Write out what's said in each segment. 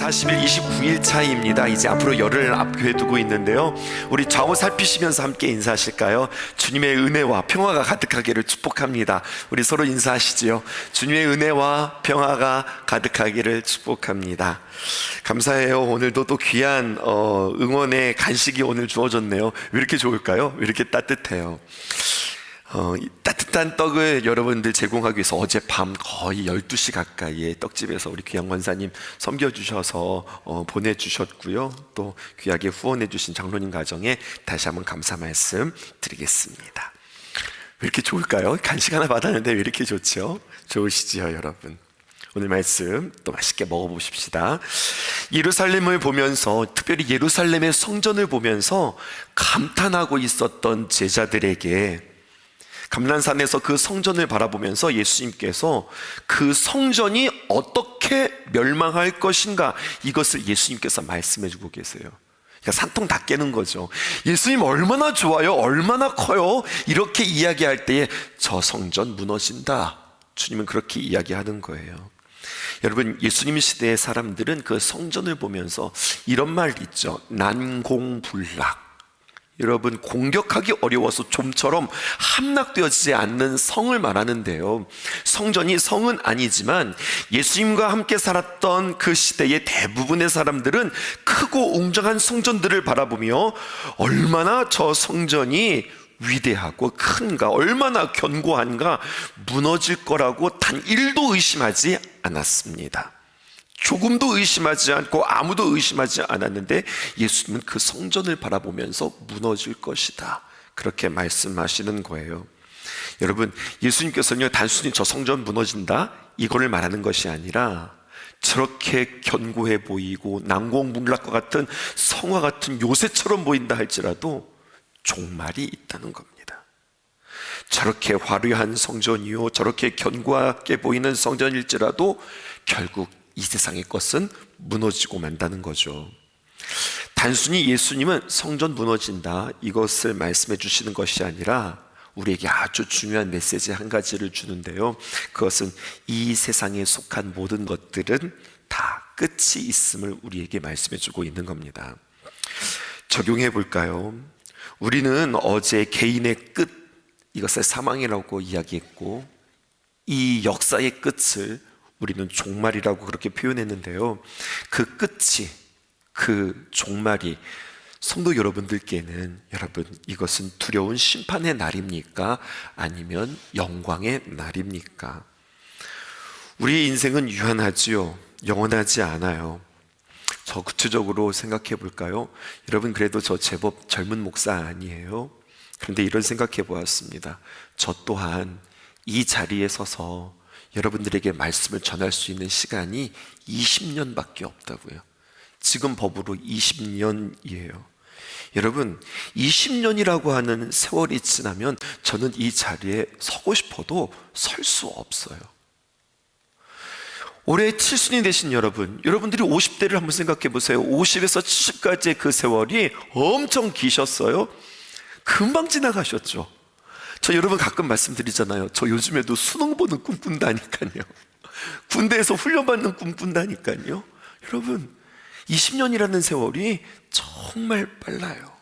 40일 29일 차입니다. 이제 앞으로 열흘을 앞에 두고 있는데요, 우리 좌우 살피시면서 함께 인사하실까요? 주님의 은혜와 평화가 가득하기를 축복합니다. 우리 서로 인사하시지요. 주님의 은혜와 평화가 가득하기를 축복합니다. 감사해요. 오늘도 또 귀한 응원의 간식이 오늘 주어졌네요. 왜 이렇게 좋을까요? 왜 이렇게 따뜻해요? 이 따뜻한 떡을 여러분들 제공하기 위해서 어젯밤 거의 12시 가까이에 떡집에서 우리 귀한 권사님 섬겨주셔서 보내주셨고요, 또 귀하게 후원해주신 장로님 가정에 다시 한번 감사 말씀 드리겠습니다. 왜 이렇게 좋을까요? 간식 하나 받았는데 왜 이렇게 좋죠? 좋으시지요 여러분? 오늘 말씀 또 맛있게 먹어보십시다. 예루살렘을 보면서, 특별히 예루살렘의 성전을 보면서 감탄하고 있었던 제자들에게 감난산에서 그 성전을 바라보면서 예수님께서 그 성전이 어떻게 멸망할 것인가, 이것을 예수님께서 말씀해 주고 계세요. 그러니까 산통 다 깨는 거죠. 예수님 얼마나 좋아요, 얼마나 커요, 이렇게 이야기할 때에 저 성전 무너진다, 주님은 그렇게 이야기하는 거예요. 여러분, 예수님 시대의 사람들은 그 성전을 보면서 이런 말 있죠. 난공불락. 여러분, 공격하기 어려워서 좀처럼 함락되어지지 않는 성을 말하는데요, 성전이 성은 아니지만 예수님과 함께 살았던 그 시대의 대부분의 사람들은 크고 웅장한 성전들을 바라보며 얼마나 저 성전이 위대하고 큰가, 얼마나 견고한가, 무너질 거라고 단 1도 의심하지 않았습니다. 조금도 의심하지 않고 아무도 의심하지 않았는데 예수님은 그 성전을 바라보면서 무너질 것이다, 그렇게 말씀하시는 거예요. 여러분, 예수님께서는요, 단순히 저 성전 무너진다 이거를 말하는 것이 아니라 저렇게 견고해 보이고 난공불락과 같은 성화 같은 요새처럼 보인다 할지라도 종말이 있다는 겁니다. 저렇게 화려한 성전이요, 저렇게 견고하게 보이는 성전일지라도 결국 이 세상의 것은 무너지고 만다는 거죠. 단순히 예수님은 성전 무너진다 이것을 말씀해 주시는 것이 아니라 우리에게 아주 중요한 메시지 한 가지를 주는데요, 그것은 이 세상에 속한 모든 것들은 다 끝이 있음을 우리에게 말씀해 주고 있는 겁니다. 적용해 볼까요? 우리는 어제 개인의 끝, 이것을 사망이라고 이야기했고, 이 역사의 끝을 우리는 종말이라고 그렇게 표현했는데요, 그 끝이, 그 종말이 성도 여러분들께는, 여러분, 이것은 두려운 심판의 날입니까? 아니면 영광의 날입니까? 우리의 인생은 유한하지요, 영원하지 않아요. 저 구체적으로 생각해 볼까요? 여러분, 그래도 저 제법 젊은 목사 아니에요? 그런데 이런 생각해 보았습니다. 저 또한 이 자리에 서서 여러분들에게 말씀을 전할 수 있는 시간이 20년밖에 없다고요. 지금 법으로 20년이에요. 여러분, 20년이라고 하는 세월이 지나면 저는 이 자리에 서고 싶어도 설 수 없어요. 올해 7순이 되신 여러분, 여러분들이 50대를 한번 생각해 보세요. 50에서 70까지의 그 세월이 엄청 기셨어요. 금방 지나가셨죠. 저 여러분 가끔 말씀드리잖아요. 저 요즘에도 수능 보는 꿈 꾼다니까요. 군대에서 훈련받는 꿈 꾼다니까요. 여러분, 20년이라는 세월이 정말 빨라요.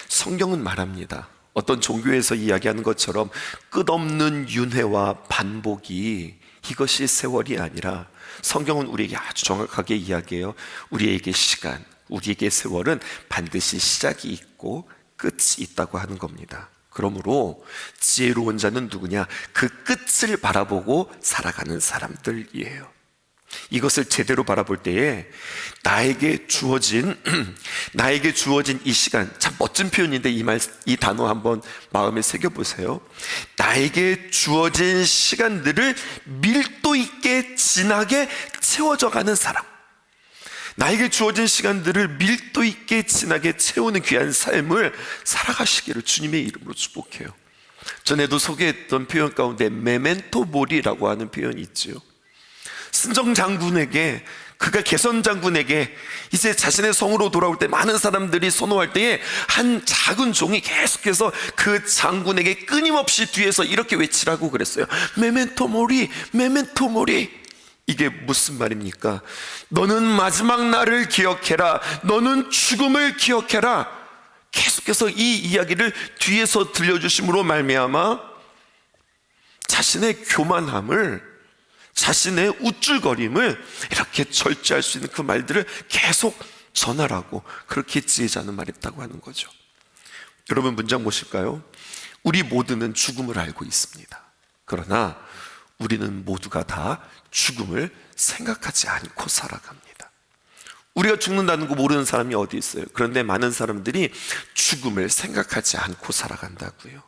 성경은 말합니다. 어떤 종교에서 이야기하는 것처럼 끝없는 윤회와 반복이, 이것이 세월이 아니라 성경은 우리에게 아주 정확하게 이야기해요. 우리에게 시간, 우리에게 세월은 반드시 시작이 있고 끝이 있다고 하는 겁니다. 그러므로 지혜로운 자는 누구냐? 그 끝을 바라보고 살아가는 사람들이에요. 이것을 제대로 바라볼 때에 나에게 주어진 이 시간, 참 멋진 표현인데 이 단어 한번 마음에 새겨보세요. 나에게 주어진 시간들을 밀도 있게 진하게 채워져 가는 사람, 나에게 주어진 시간들을 밀도 있게 진하게 채우는 귀한 삶을 살아가시기를 주님의 이름으로 축복해요. 전에도 소개했던 표현 가운데 메멘토 모리라고 하는 표현이 있죠. 승정 장군에게, 그가 개선 장군에게 이제 자신의 성으로 돌아올 때 많은 사람들이 선호할 때에 한 작은 종이 계속해서 그 장군에게 끊임없이 뒤에서 이렇게 외치라고 그랬어요. 메멘토 모리, 메멘토 모리. 이게 무슨 말입니까? 너는 마지막 날을 기억해라. 너는 죽음을 기억해라. 계속해서 이 이야기를 뒤에서 들려주심으로 말미암아 자신의 교만함을, 자신의 우쭐거림을 이렇게 절제할 수 있는 그 말들을 계속 전하라고, 그렇게 지혜자는 말했다고 하는 거죠. 여러분, 문장 보실까요? 우리 모두는 죽음을 알고 있습니다. 그러나 우리는 모두가 다 죽음을 생각하지 않고 살아갑니다. 우리가 죽는다는 거 모르는 사람이 어디 있어요? 그런데 많은 사람들이 죽음을 생각하지 않고 살아간다고요.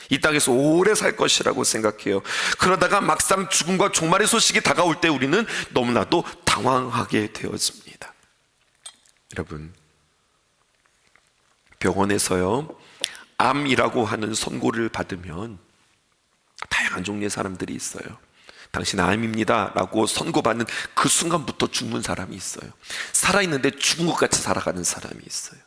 이 땅에서 오래 살 것이라고 생각해요. 그러다가 막상 죽음과 종말의 소식이 다가올 때 우리는 너무나도 당황하게 되어집니다. 여러분, 병원에서요, 암이라고 하는 선고를 받으면 다양한 종류의 사람들이 있어요. 당신 암입니다 라고 선고받는 그 순간부터 죽는 사람이 있어요. 살아있는데 죽은 것 같이 살아가는 사람이 있어요.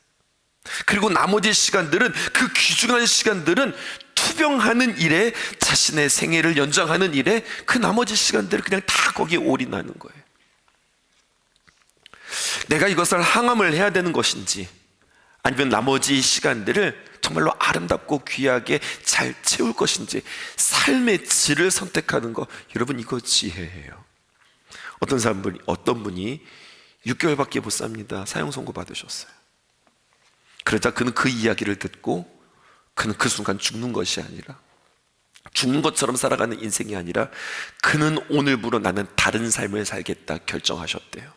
그리고 나머지 시간들은, 그 귀중한 시간들은 투병하는 일에, 자신의 생애를 연장하는 일에 그 나머지 시간들을 그냥 다 거기에 올인하는 거예요. 내가 이것을 항암을 해야 되는 것인지, 아니면 나머지 시간들을 정말로 아름답고 귀하게 잘 채울 것인지, 삶의 질을 선택하는 것, 여러분, 이거 지혜예요. 어떤 분이 6개월밖에 못 삽니다. 사형 선고 받으셨어요. 그러자 그는 그 이야기를 듣고 그는 그 순간 죽는 것이 아니라, 죽는 것처럼 살아가는 인생이 아니라, 그는 오늘부로 나는 다른 삶을 살겠다 결정하셨대요.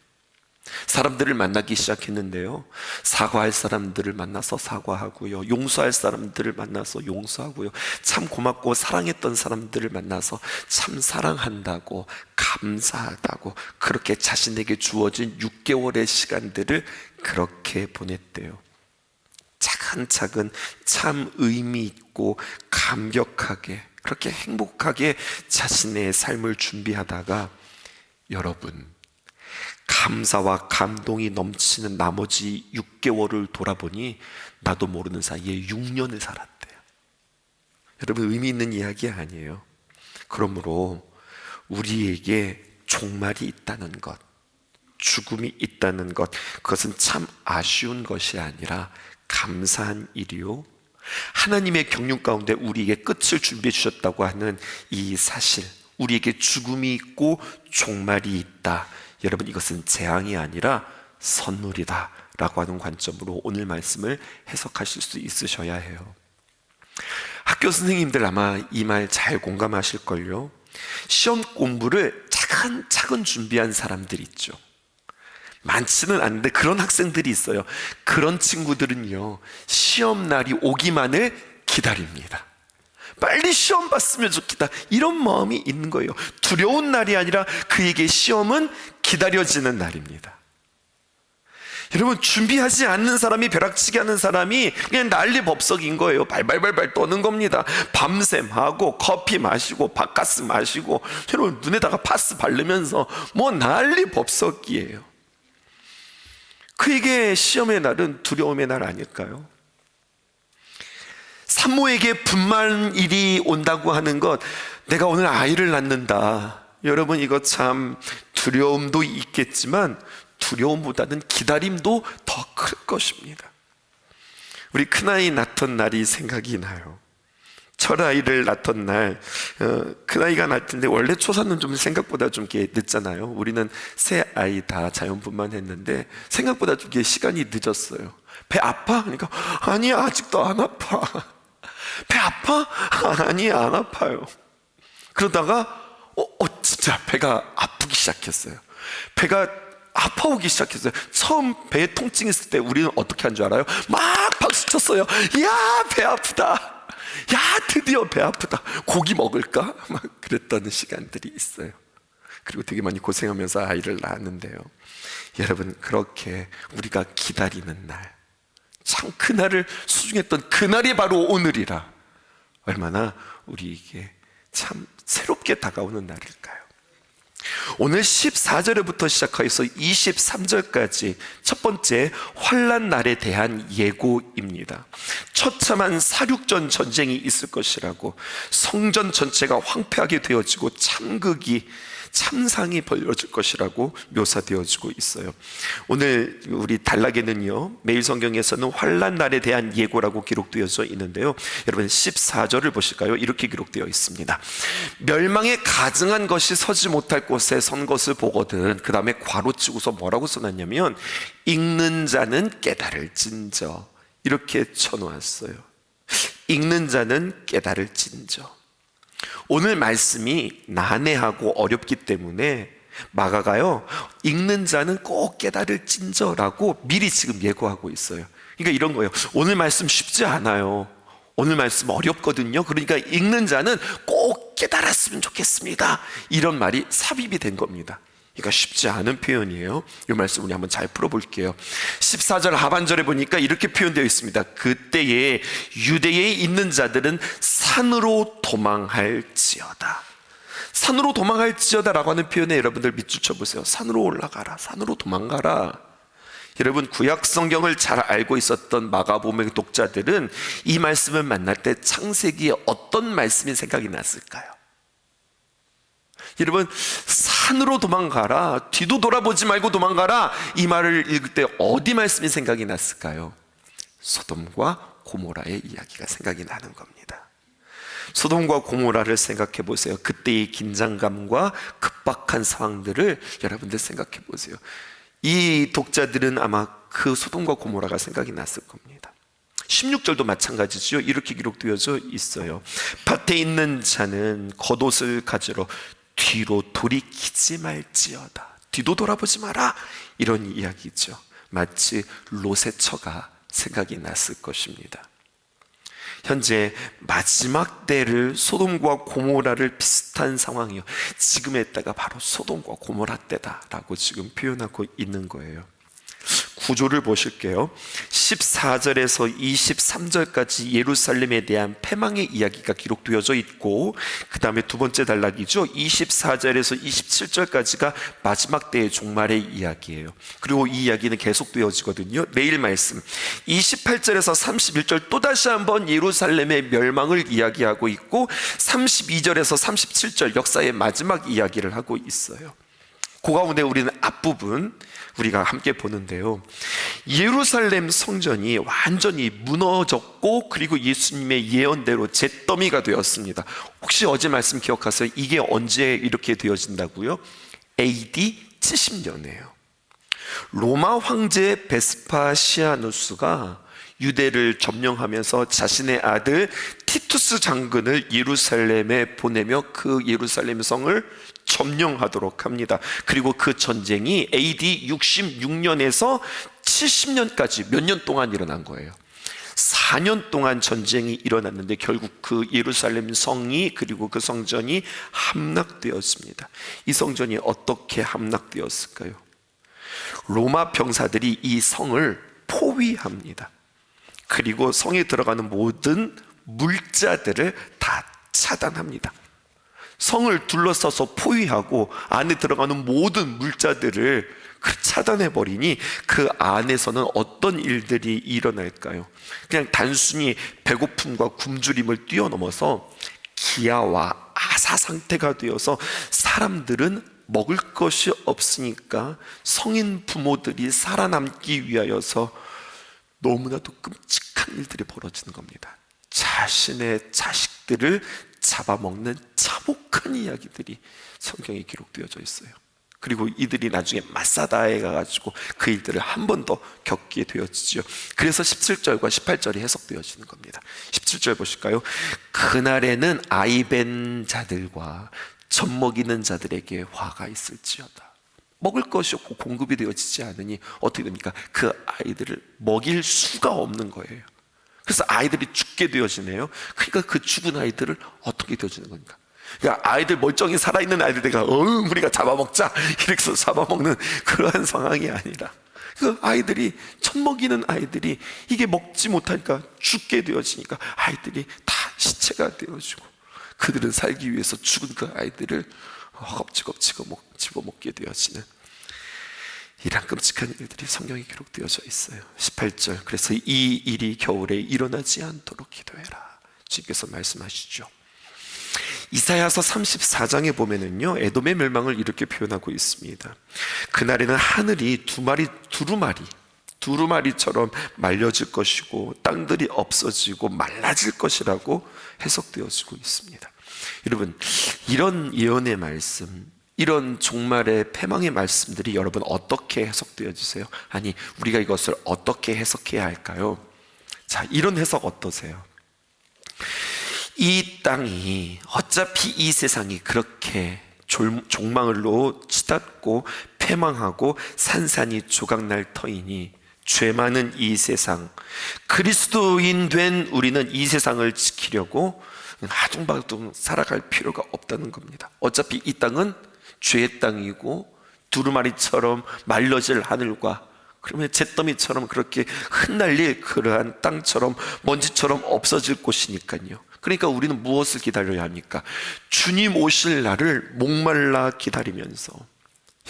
사람들을 만나기 시작했는데요, 사과할 사람들을 만나서 사과하고요, 용서할 사람들을 만나서 용서하고요, 참 고맙고 사랑했던 사람들을 만나서 참 사랑한다고, 감사하다고, 그렇게 자신에게 주어진 6개월의 시간들을 그렇게 보냈대요. 차근차근 참 의미 있고 감격하게, 그렇게 행복하게 자신의 삶을 준비하다가, 여러분, 감사와 감동이 넘치는 나머지 6개월을 돌아보니 나도 모르는 사이에 6년을 살았대요. 여러분, 의미 있는 이야기 아니에요. 그러므로 우리에게 종말이 있다는 것, 죽음이 있다는 것, 그것은 참 아쉬운 것이 아니라 감사한 일이요, 하나님의 경륜 가운데 우리에게 끝을 준비해 주셨다고 하는 이 사실, 우리에게 죽음이 있고 종말이 있다, 여러분, 이것은 재앙이 아니라 선물이다 라고 하는 관점으로 오늘 말씀을 해석하실 수 있으셔야 해요. 학교 선생님들 아마 이 말 잘 공감하실걸요. 시험 공부를 차근차근 준비한 사람들 있죠. 많지는 않은데 그런 학생들이 있어요. 그런 친구들은요, 시험 날이 오기만을 기다립니다. 빨리 시험 봤으면 좋겠다, 이런 마음이 있는 거예요. 두려운 날이 아니라 그에게 시험은 기다려지는 날입니다. 여러분, 준비하지 않는 사람이, 벼락치기 하는 사람이 그냥 난리법석인 거예요. 발발발발 떠는 겁니다. 밤샘 하고 커피 마시고 바카스 마시고, 여러분, 눈에다가 파스 바르면서 뭐 난리법석이에요. 그에게 시험의 날은 두려움의 날 아닐까요? 산모에게 분만 일이 온다고 하는 것, 내가 오늘 아이를 낳는다, 여러분, 이거 참 두려움도 있겠지만 두려움보다는 기다림도 더 클 것입니다. 우리 큰아이 낳던 날이 생각이 나요. 철아이를 낳던 날, 큰아이가 낳을 텐데 원래 초사는 좀 생각보다 좀 이렇게 늦잖아요. 우리는 새 아이 다 자연분만 했는데 생각보다 좀 이렇게 시간이 늦었어요. 배 아파? 그러니까 아니, 아직도 안 아파. 배 아파? 아니, 안 아파요. 그러다가 진짜 배가 아프기 시작했어요. 배가 아파오기 시작했어요. 처음 배에 통증이 있을 때 우리는 어떻게 한 줄 알아요? 막 박수 쳤어요. 야, 배 아프다. 야, 드디어 배 아프다. 고기 먹을까? 막 그랬던 시간들이 있어요. 그리고 되게 많이 고생하면서 아이를 낳았는데요, 여러분, 그렇게 우리가 기다리는 날, 참 그날을 소중했던 그날이 바로 오늘이라, 얼마나 우리에게 참 새롭게 다가오는 날일까요? 오늘 14절부터 시작해서 23절까지 첫 번째 환난 날에 대한 예고입니다. 처참한 사륙전 전쟁이 있을 것이라고, 성전 전체가 황폐하게 되어지고 참상이 벌어질 것이라고 묘사되어지고 있어요. 오늘 우리 단락에는요, 매일 성경에서는 환난 날에 대한 예고라고 기록되어져 있는데요, 여러분 14절을 보실까요? 이렇게 기록되어 있습니다. 멸망에 가증한 것이 서지 못할 곳에 선 것을 보거든. 그 다음에 괄호치고서 뭐라고 써놨냐면 읽는 자는 깨달을진저, 이렇게 쳐놓았어요. 읽는 자는 깨달을진저. 오늘 말씀이 난해하고 어렵기 때문에 마가가요, 읽는 자는 꼭 깨달을진저라고 미리 지금 예고하고 있어요. 그러니까 이런 거예요. 오늘 말씀 쉽지 않아요. 오늘 말씀 어렵거든요. 그러니까 읽는 자는 꼭 깨달았으면 좋겠습니다. 이런 말이 삽입이 된 겁니다. 그러니까 쉽지 않은 표현이에요. 이 말씀 우리 한번 잘 풀어볼게요. 14절 하반절에 보니까 이렇게 표현되어 있습니다. 그때에 유대에 있는 자들은 산으로 도망할지어다. 산으로 도망할지어다라고 하는 표현에 여러분들 밑줄 쳐보세요. 산으로 올라가라, 산으로 도망가라. 여러분, 구약 성경을 잘 알고 있었던 마가복음의 독자들은 이 말씀을 만날 때 창세기에 어떤 말씀이 생각이 났을까요? 여러분, 산으로 도망가라, 뒤도 돌아보지 말고 도망가라, 이 말을 읽을 때 어디 말씀이 생각이 났을까요? 소돔과 고모라의 이야기가 생각이 나는 겁니다. 소돔과 고모라를 생각해 보세요. 그때의 긴장감과 급박한 상황들을 여러분들 생각해 보세요. 이 독자들은 아마 그 소돔과 고모라가 생각이 났을 겁니다. 16절도 마찬가지죠. 이렇게 기록되어져 있어요. 밭에 있는 자는 겉옷을 가지러 뒤로 돌이키지 말지어다. 뒤도 돌아보지 마라, 이런 이야기죠. 마치 롯의 처가 생각이 났을 것입니다. 현재 마지막 때를 소돔과 고모라를 비슷한 상황이요, 지금의 때가 바로 소돔과 고모라 때다라고 지금 표현하고 있는 거예요. 구조를 보실게요. 14절에서 23절까지 예루살렘에 대한 패망의 이야기가 기록되어져 있고, 그 다음에 두 번째 단락이죠. 24절에서 27절까지가 마지막 때의 종말의 이야기예요. 그리고 이 이야기는 계속되어지거든요. 내일 말씀 28절에서 31절 또다시 한번 예루살렘의 멸망을 이야기하고 있고, 32절에서 37절 역사의 마지막 이야기를 하고 있어요. 그 가운데 우리는 앞부분 우리가 함께 보는데요, 예루살렘 성전이 완전히 무너졌고, 그리고 예수님의 예언대로 잿더미가 되었습니다. 혹시 어제 말씀 기억하세요? 이게 언제 이렇게 되어진다고요? AD 70년이에요 로마 황제 베스파시아누스가 유대를 점령하면서 자신의 아들 티투스 장군을 예루살렘에 보내며 그 예루살렘 성을 점령하도록 합니다. 그리고 그 전쟁이 AD 66년에서 70년까지 몇 년 동안 일어난 거예요. 4년 동안 전쟁이 일어났는데 결국 그 예루살렘 성이, 그리고 그 성전이 함락되었습니다. 이 성전이 어떻게 함락되었을까요? 로마 병사들이 이 성을 포위합니다. 그리고 성에 들어가는 모든 물자들을 다 차단합니다. 성을 둘러싸서 포위하고 안에 들어가는 모든 물자들을 차단해버리니 그 안에서는 어떤 일들이 일어날까요? 그냥 단순히 배고픔과 굶주림을 뛰어넘어서 기아와 아사 상태가 되어서 사람들은 먹을 것이 없으니까 성인 부모들이 살아남기 위하여서 너무나도 끔찍한 일들이 벌어지는 겁니다. 자신의 자식들을 잡아먹는 참혹한 이야기들이 성경에 기록되어져 있어요. 그리고 이들이 나중에 마사다에 가가지고 그 일들을 한 번 더 겪게 되어지죠. 그래서 17절과 18절이 해석되어지는 겁니다. 17절 보실까요? 그날에는 아이벤 자들과 젖 먹이는 자들에게 화가 있을지어다. 먹을 것이 없고 공급이 되어지지 않으니 어떻게 됩니까? 그 아이들을 먹일 수가 없는 거예요. 그래서 아이들이 죽게 되어지네요. 그러니까 그 죽은 아이들을 어떻게 되어지는 겁니까? 그러니까 아이들 멀쩡히 살아있는 아이들 내가 우리가 잡아먹자 이렇게 해서 잡아먹는 그러한 상황이 아니라, 그 아이들이, 젖 먹이는 아이들이 이게 먹지 못하니까 죽게 되어지니까 아이들이 다 시체가 되어지고, 그들은 살기 위해서 죽은 그 아이들을 허겁지겁 집어먹게 되어지는 이런 끔찍한 일들이 성경에 기록되어져 있어요. 18절, 그래서 이 일이 겨울에 일어나지 않도록 기도해라, 주님께서 말씀하시죠. 이사야서 34장에 보면은요, 에돔의 멸망을 이렇게 표현하고 있습니다. 그날에는 하늘이 두루마리처럼 말려질 것이고 땅들이 없어지고 말라질 것이라고 해석되어지고 있습니다. 여러분, 이런 예언의 말씀, 이런 종말의 패망의 말씀들이 여러분 어떻게 해석되어지세요? 아니, 우리가 이것을 어떻게 해석해야 할까요? 자, 이런 해석 어떠세요? 이 땅이, 어차피 이 세상이 그렇게 종말로 치닫고 패망하고 산산이 조각날 터이니 죄 많은 이 세상, 그리스도인 된 우리는 이 세상을 지키려고 하둥바둥 살아갈 필요가 없다는 겁니다. 어차피 이 땅은 죄의 땅이고 두루마리처럼 말려질 하늘과 그러면 잿더미처럼 그렇게 흩날릴 그러한 땅처럼 먼지처럼 없어질 곳이니까요. 그러니까 우리는 무엇을 기다려야 합니까? 주님 오실 날을 목말라 기다리면서,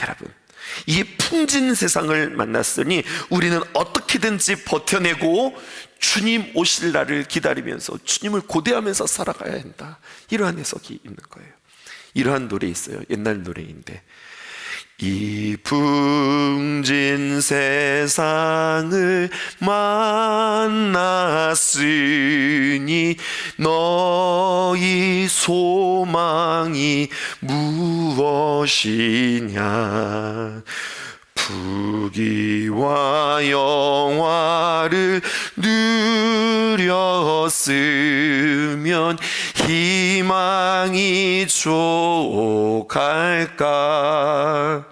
여러분, 이 풍진 세상을 만났으니 우리는 어떻게든지 버텨내고 주님 오실 날을 기다리면서 주님을 고대하면서 살아가야 한다. 이러한 해석이 있는 거예요. 이러한 노래 있어요. 옛날 노래인데, 이 풍진 세상을 만났으니 너희 소망이 무엇이냐? 부귀와 영화를 누렸으면 희망이 족할까?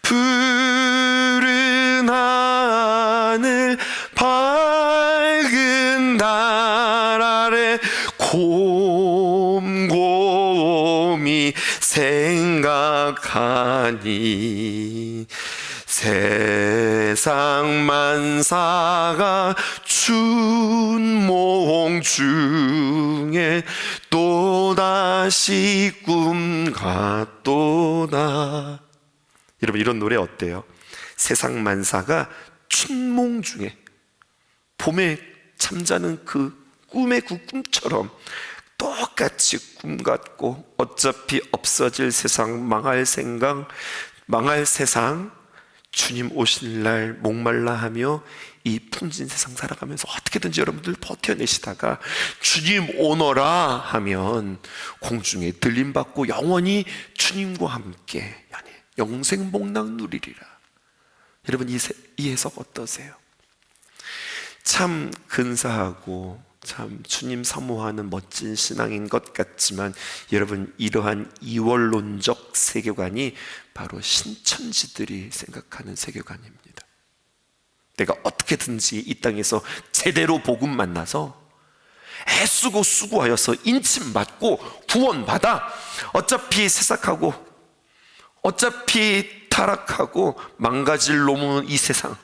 푸른 하늘 밝은 달 아래 곰곰이 생각하니 세상 만사가 춘몽 중에 또다시 꿈 같도다. 여러분, 이런 노래 어때요? 세상 만사가 춘몽 중에 봄에 잠자는 그 꿈의 그 꿈처럼 똑같이 꿈 같고, 어차피 없어질 세상, 망할 세상, 주님 오실 날 목말라 하며 이 풍진 세상 살아가면서 어떻게든지 여러분들 버텨내시다가 주님 오너라 하면 공중에 들림받고 영원히 주님과 함께 영생 복락 누리리라. 여러분, 이 해석 어떠세요? 참 근사하고 참 주님 사모하는 멋진 신앙인 것 같지만, 여러분, 이러한 이원론적 세계관이 바로 신천지들이 생각하는 세계관입니다. 내가 어떻게든지 이 땅에서 제대로 복음 만나서 애쓰고 수고하여서 인침받고 구원받아 어차피 세삭하고 어차피 타락하고 망가질 놈은 이 세상,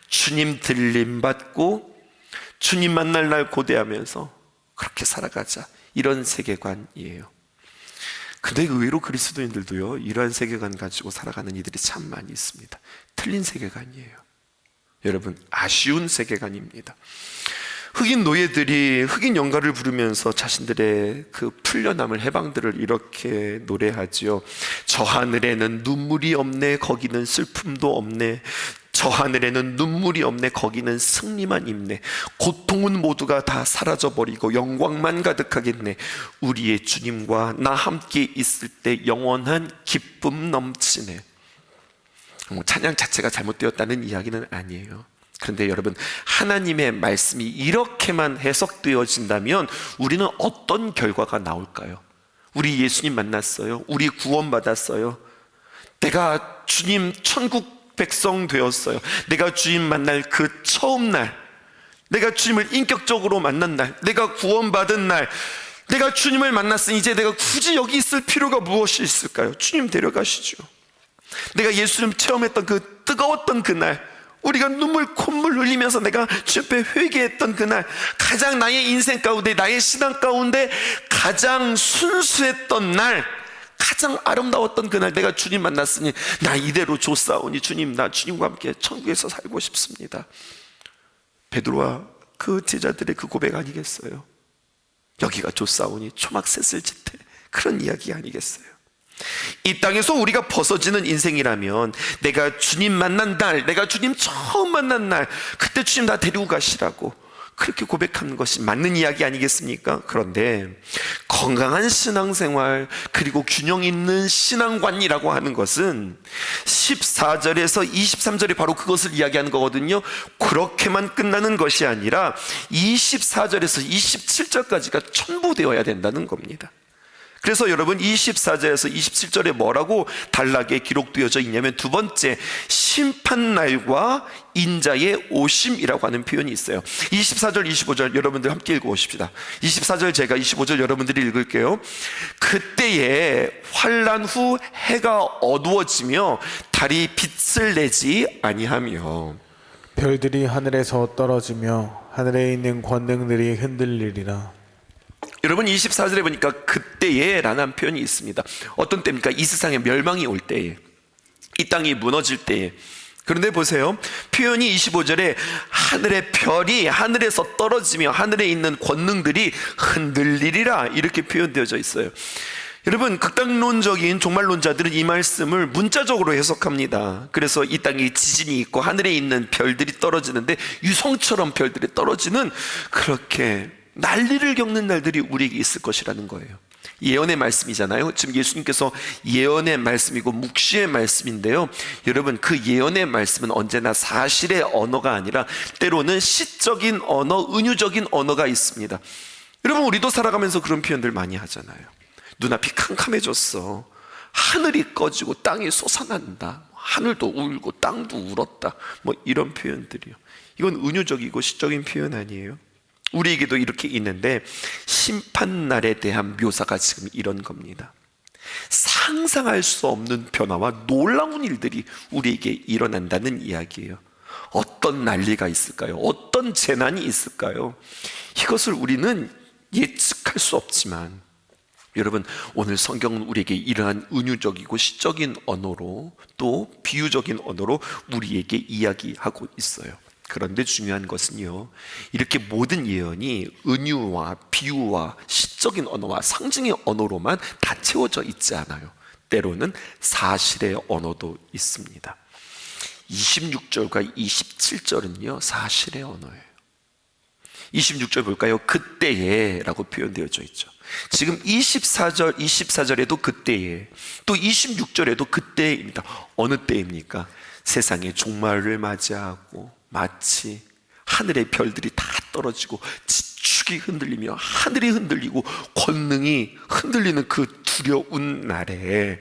주님 들림받고 주님 만날 날 고대하면서 그렇게 살아가자, 이런 세계관이에요. 근데 의외로 그리스도인들도요, 이러한 세계관 가지고 살아가는 이들이 참 많이 있습니다. 틀린 세계관이에요. 여러분, 아쉬운 세계관입니다. 흑인 노예들이 흑인 연가를 부르면서 자신들의 그 풀려남을, 해방들을 이렇게 노래하지요. 저 하늘에는 눈물이 없네, 거기는 슬픔도 없네. 저 하늘에는 눈물이 없네, 거기는 승리만 있네. 고통은 모두가 다 사라져버리고 영광만 가득하겠네. 우리의 주님과 나 함께 있을 때 영원한 기쁨 넘치네. 찬양 자체가 잘못되었다는 이야기는 아니에요. 그런데 여러분, 하나님의 말씀이 이렇게만 해석되어진다면 우리는 어떤 결과가 나올까요? 우리 예수님 만났어요. 우리 구원받았어요. 내가 주님 천국 백성 되었어요. 내가 주님 만날 그 처음 날, 내가 주님을 인격적으로 만난 날, 내가 구원받은 날, 내가 주님을 만났으니 이제 내가 굳이 여기 있을 필요가 무엇이 있을까요? 주님 데려가시죠. 내가 예수님 체험했던 그 뜨거웠던 그날, 우리가 눈물 콧물 흘리면서 내가 주 앞에 회개했던 그날, 가장 나의 인생 가운데, 나의 신앙 가운데 가장 순수했던 날, 가장 아름다웠던 그날, 내가 주님 만났으니 나 이대로 좋사오니 주님, 나 주님과 함께 천국에서 살고 싶습니다. 베드로와 그 제자들의 그 고백 아니겠어요? 여기가 좋사오니 초막셋을 짓되, 그런 이야기 아니겠어요? 이 땅에서 우리가 벗어지는 인생이라면 내가 주님 만난 날, 내가 주님 처음 만난 날, 그때 주님 나 데리고 가시라고 그렇게 고백하는 것이 맞는 이야기 아니겠습니까? 그런데 건강한 신앙생활, 그리고 균형 있는 신앙관이라고 하는 것은 14절에서 23절이 바로 그것을 이야기하는 거거든요. 그렇게만 끝나는 것이 아니라 24절에서 27절까지가 전부 되어야 된다는 겁니다. 그래서 여러분 24절에서 27절에 뭐라고 단락에 기록되어져 있냐면, 두 번째, 심판날과 인자의 오심이라고 하는 표현이 있어요. 24절 25절 여러분들 함께 읽어보십시다. 24절 제가, 25절 여러분들이 읽을게요. 그때에 환난 후 해가 어두워지며 달이 빛을 내지 아니하며 별들이 하늘에서 떨어지며 하늘에 있는 권능들이 흔들리리라. 여러분 24절에 보니까 그때에 라는 표현이 있습니다. 어떤 때입니까? 이 세상에 멸망이 올 때에, 이 땅이 무너질 때에. 그런데 보세요, 표현이 25절에 하늘의 별이 하늘에서 떨어지며 하늘에 있는 권능들이 흔들리리라 이렇게 표현되어져 있어요. 여러분, 극단론적인 종말론자들은 이 말씀을 문자적으로 해석합니다. 그래서 이 땅에 지진이 있고 하늘에 있는 별들이 떨어지는데 유성처럼 별들이 떨어지는, 그렇게 난리를 겪는 날들이 우리에게 있을 것이라는 거예요. 예언의 말씀이잖아요. 지금 예수님께서 예언의 말씀이고 묵시의 말씀인데요, 여러분, 그 예언의 말씀은 언제나 사실의 언어가 아니라 때로는 시적인 언어, 은유적인 언어가 있습니다. 여러분, 우리도 살아가면서 그런 표현들 많이 하잖아요. 눈앞이 캄캄해졌어, 하늘이 꺼지고 땅이 솟아난다, 하늘도 울고 땅도 울었다, 뭐 이런 표현들이요. 이건 은유적이고 시적인 표현 아니에요? 우리에게도 이렇게 있는데, 심판날에 대한 묘사가 지금 이런 겁니다. 상상할 수 없는 변화와 놀라운 일들이 우리에게 일어난다는 이야기예요. 어떤 난리가 있을까요? 어떤 재난이 있을까요? 이것을 우리는 예측할 수 없지만, 여러분, 오늘 성경은 우리에게 이러한 은유적이고 시적인 언어로, 또 비유적인 언어로 우리에게 이야기하고 있어요. 그런데 중요한 것은요, 이렇게 모든 예언이 은유와 비유와 시적인 언어와 상징의 언어로만 다 채워져 있지 않아요. 때로는 사실의 언어도 있습니다. 26절과 27절은요 사실의 언어예요. 26절 볼까요? 그때에 라고 표현되어져 있죠. 지금 24절에도 그때에, 또 26절에도 그때입니다. 어느 때입니까? 세상의 종말을 맞이하고 마치 하늘의 별들이 다 떨어지고 지축이 흔들리며 하늘이 흔들리고 권능이 흔들리는 그 두려운 날에,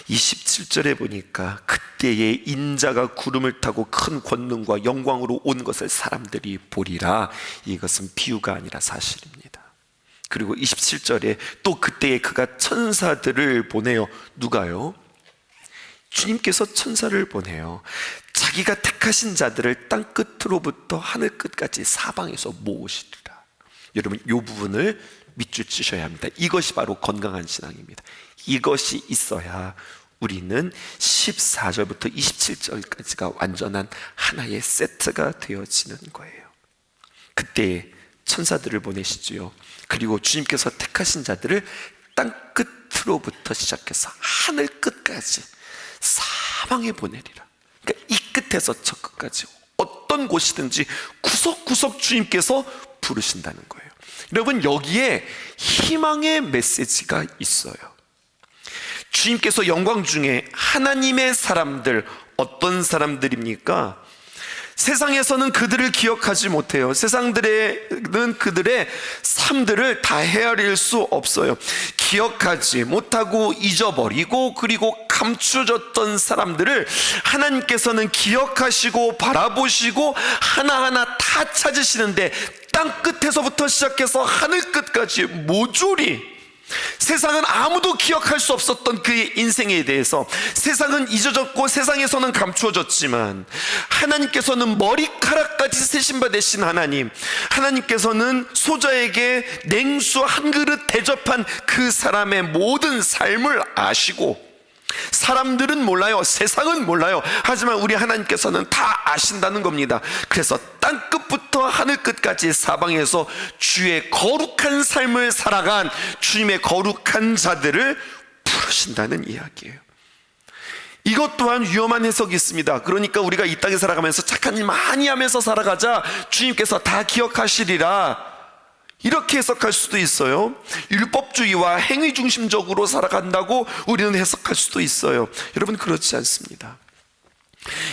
27절에 보니까 그때에 인자가 구름을 타고 큰 권능과 영광으로 온 것을 사람들이 보리라. 이것은 비유가 아니라 사실입니다. 그리고 27절에 또 그때에 그가 천사들을 보내요. 누가요? 주님께서 천사를 보내요. 자기가 택하신 자들을 땅 끝으로부터 하늘 끝까지 사방에서 모으시리라. 여러분, 이 부분을 밑줄 치셔야 합니다. 이것이 바로 건강한 신앙입니다. 이것이 있어야 우리는 14절부터 27절까지가 완전한 하나의 세트가 되어지는 거예요. 그때 천사들을 보내시지요. 그리고 주님께서 택하신 자들을 땅 끝으로부터 시작해서 하늘 끝까지 사방에 보내리라. 그러니까 이 끝에서 저 끝까지 어떤 곳이든지 구석구석 주님께서 부르신다는 거예요. 여러분, 여기에 희망의 메시지가 있어요. 주님께서 영광 중에 하나님의 사람들, 어떤 사람들입니까? 세상에서는 그들을 기억하지 못해요. 세상들은 그들의 삶들을 다 헤아릴 수 없어요. 기억하지 못하고 잊어버리고 그리고 감추어졌던 사람들을 하나님께서는 기억하시고 바라보시고 하나하나 다 찾으시는데, 땅 끝에서부터 시작해서 하늘 끝까지 모조리 세상은 아무도 기억할 수 없었던 그의 인생에 대해서, 세상은 잊어졌고 세상에서는 감추어졌지만 하나님께서는 머리카락까지 세신 바 되신 하나님, 하나님께서는 소자에게 냉수 한 그릇 대접한 그 사람의 모든 삶을 아시고 사람들은 몰라요. 세상은 몰라요. 하지만 우리 하나님께서는 다 아신다는 겁니다. 그래서 땅끝부터 하늘끝까지 사방에서 주의 거룩한 삶을 살아간 주님의 거룩한 자들을 부르신다는 이야기예요. 이것 또한 위험한 해석이 있습니다. 그러니까 우리가 이 땅에 살아가면서 착한 일 많이 하면서 살아가자 주님께서 다 기억하시리라, 이렇게 해석할 수도 있어요. 율법주의와 행위 중심적으로 살아간다고 우리는 해석할 수도 있어요. 여러분, 그렇지 않습니다.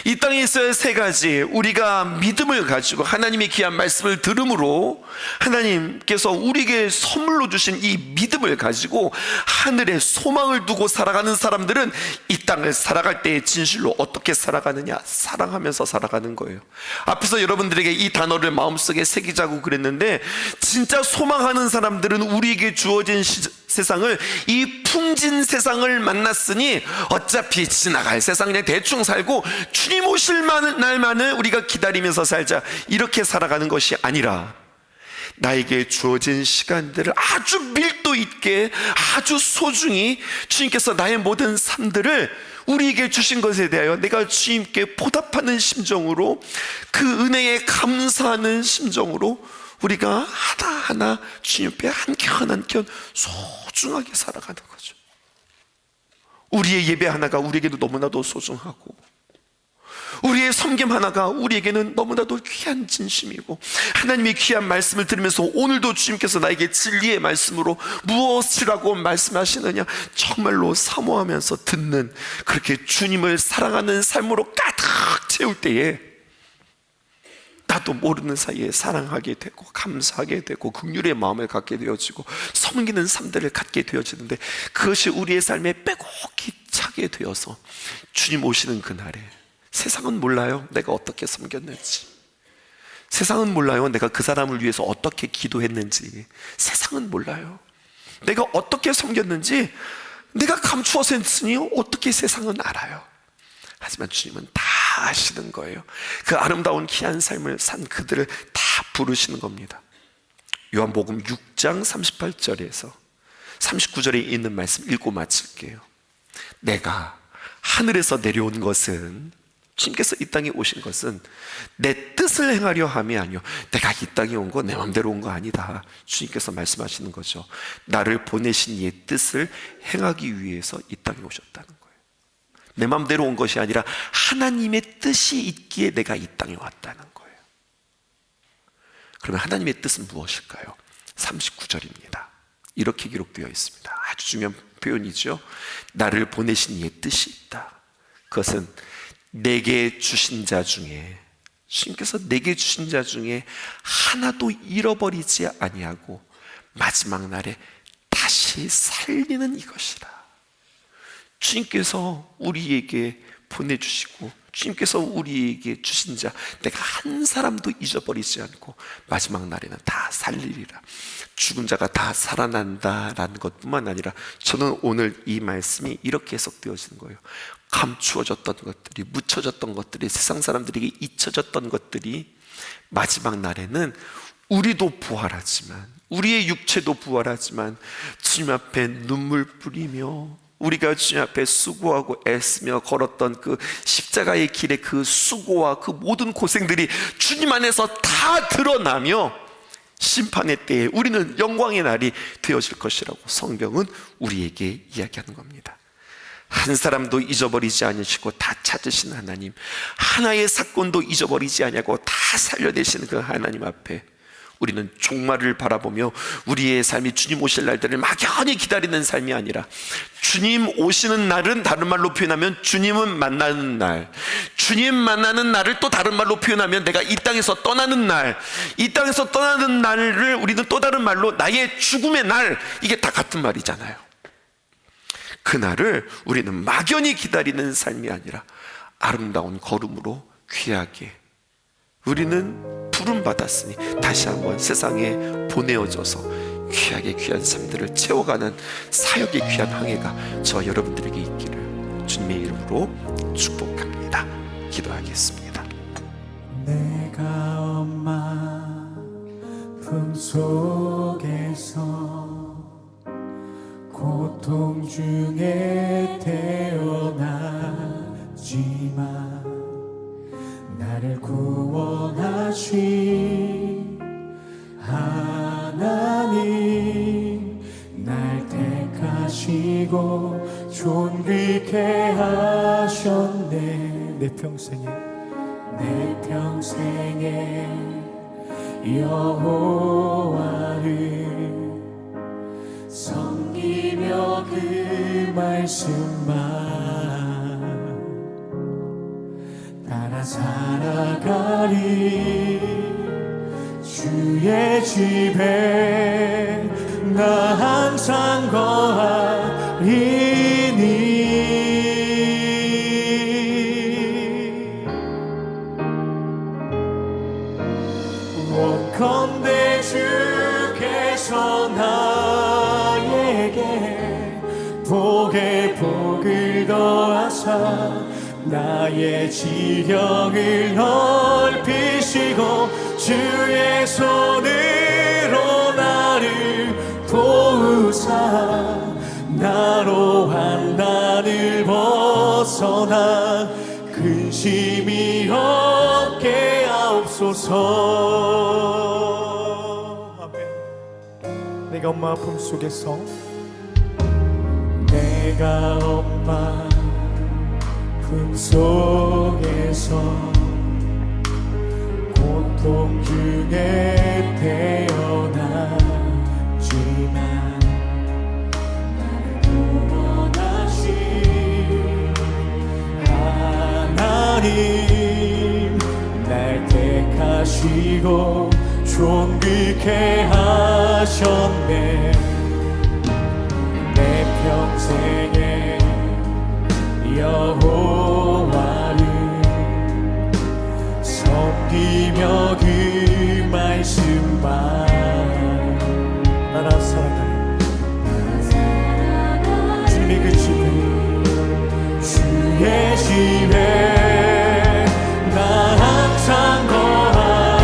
이 땅에 있어야 세 가지. 우리가 믿음을 가지고 하나님의 귀한 말씀을 들음으로 하나님께서 우리에게 선물로 주신 이 믿음을 가지고 하늘에 소망을 두고 살아가는 사람들은 이 땅을 살아갈 때 진실로 어떻게 살아가느냐? 사랑하면서 살아가는 거예요. 앞에서 여러분들에게 이 단어를 마음속에 새기자고 그랬는데, 진짜 소망하는 사람들은 우리에게 주어진 세상을, 이 풍진 세상을 만났으니 어차피 지나갈 세상 그냥 대충 살고 주님 오실 날만을 우리가 기다리면서 살자, 이렇게 살아가는 것이 아니라 나에게 주어진 시간들을 아주 밀도 있게, 아주 소중히 주님께서 나의 모든 삶들을 우리에게 주신 것에 대하여 내가 주님께 보답하는 심정으로, 그 은혜에 감사하는 심정으로 우리가 하나하나 주님 앞에 한 켠 한 켠 소중하게 살아가는 거죠. 우리의 예배 하나가 우리에게도 너무나도 소중하고, 우리의 섬김 하나가 우리에게는 너무나도 귀한 진심이고, 하나님의 귀한 말씀을 들으면서 오늘도 주님께서 나에게 진리의 말씀으로 무엇이라고 말씀하시느냐 정말로 사모하면서 듣는, 그렇게 주님을 사랑하는 삶으로 가득 채울 때에 나도 모르는 사이에 사랑하게 되고 감사하게 되고 긍휼의 마음을 갖게 되어지고 섬기는 삶들을 갖게 되어지는데, 그것이 우리의 삶에 빼곡히 차게 되어서 주님 오시는 그날에 세상은 몰라요, 내가 어떻게 섬겼는지. 세상은 몰라요, 내가 그 사람을 위해서 어떻게 기도했는지. 세상은 몰라요, 내가 어떻게 섬겼는지. 내가 감추어서 했으니 어떻게 세상은 알아요. 하지만 주님은 다 아시는 거예요. 그 아름다운 귀한 삶을 산 그들을 다 부르시는 겁니다. 요한복음 6장 38절에서 39절에 있는 말씀 읽고 마칠게요. 내가 하늘에서 내려온 것은, 주님께서 이 땅에 오신 것은 내 뜻을 행하려 함이 아니요, 내가 이 땅에 온 거 내 마음대로 온 거 아니다. 주님께서 말씀하시는 거죠. 나를 보내신 이의 뜻을 행하기 위해서 이 땅에 오셨다는 거예요. 내 마음대로 온 것이 아니라 하나님의 뜻이 있기에 내가 이 땅에 왔다는 거예요. 그러면 하나님의 뜻은 무엇일까요? 39절입니다. 이렇게 기록되어 있습니다. 아주 중요한 표현이죠. 나를 보내신 이의 뜻이 있다. 그것은 내게 주신 자 중에, 주님께서 내게 주신 자 중에 하나도 잃어버리지 아니하고 마지막 날에 다시 살리는 이것이라. 주님께서 우리에게 보내주시고 주님께서 우리에게 주신 자, 내가 한 사람도 잊어버리지 않고 마지막 날에는 다 살리리라. 죽은 자가 다 살아난다라는 것뿐만 아니라, 저는 오늘 이 말씀이 이렇게 해석되어지는 거예요. 감추어졌던 것들이, 묻혀졌던 것들이, 세상 사람들에게 잊혀졌던 것들이 마지막 날에는 우리도 부활하지만, 우리의 육체도 부활하지만 주님 앞에 눈물 뿌리며 우리가 주님 앞에 수고하고 애쓰며 걸었던 그 십자가의 길의 그 수고와 그 모든 고생들이 주님 안에서 다 드러나며 심판의 때에 우리는 영광의 날이 되어질 것이라고 성경은 우리에게 이야기하는 겁니다. 한 사람도 잊어버리지 않으시고 다 찾으신 하나님, 하나의 사건도 잊어버리지 아니하고 다 살려내시는 그 하나님 앞에 우리는 종말을 바라보며 우리의 삶이 주님 오실 날들을 막연히 기다리는 삶이 아니라, 주님 오시는 날은 다른 말로 표현하면 주님은 만나는 날, 주님 만나는 날을 또 다른 말로 표현하면 내가 이 땅에서 떠나는 날, 이 땅에서 떠나는 날을 우리는 또 다른 말로 나의 죽음의 날, 이게 다 같은 말이잖아요. 그날을 우리는 막연히 기다리는 삶이 아니라 아름다운 걸음으로 귀하게, 우리는 부름받았으니 다시 한번 세상에 보내어져서 귀하게 귀한 삶들을 채워가는 사역의 귀한 항해가 저 여러분들에게 있기를 주님의 이름으로 축복합니다. 기도하겠습니다. 내가 엄마 품속에서 고통 중에 태어나 나를 구원하신 하나님, 날 택하시고 존귀케 하셨네. 내 평생에 여호와를 섬기며 그 말씀만 따라 살아가리. 주의 집에 나 항상 거하리니. 원컨대 주께서 나에게 복에 복을 더하사 나의 지경을 넓히시고 주의 손으로 나를 도우사 나로 한난을 벗어나 근심이 없게 하옵소서. 아멘. 내가 엄마 품속에서 고통 중에 태어났지만 나를 구원하신 하나님, 날 택하시고 존귀케 하셨네. 내 평생에 여호와를 섬기며 그 말씀만 따라 살아가요. 주님의 그 집에, 주의 집에 나 항상 거하리니.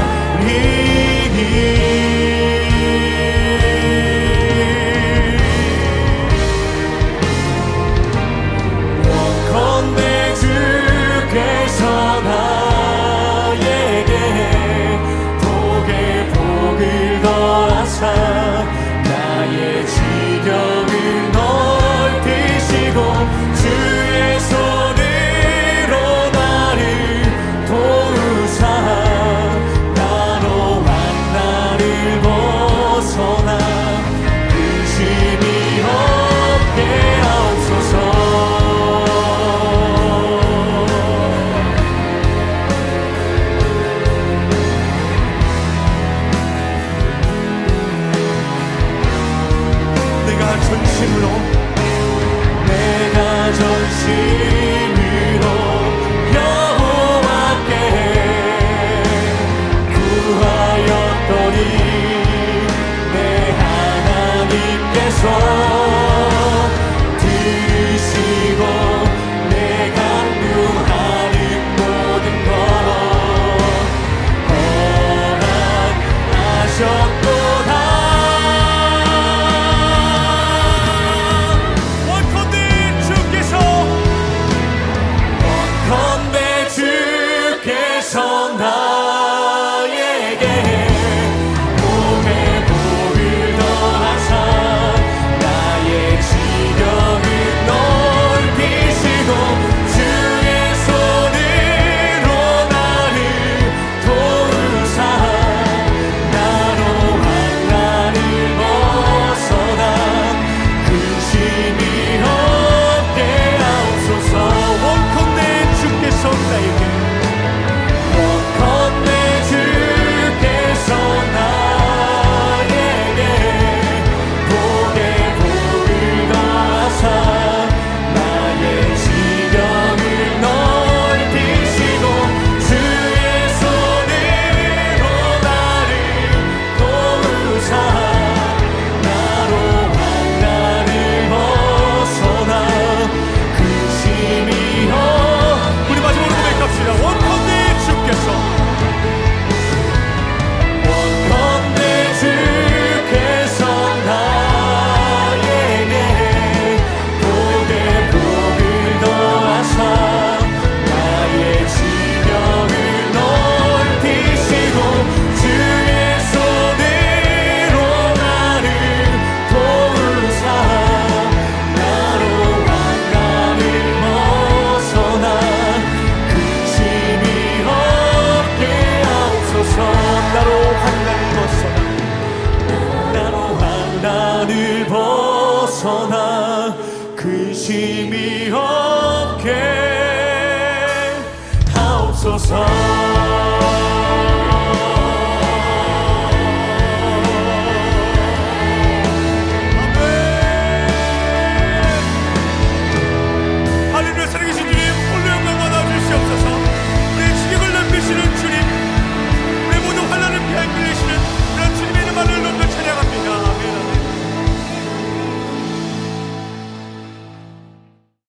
나로 한난을 벗어나 근심이 없게 하옵소서.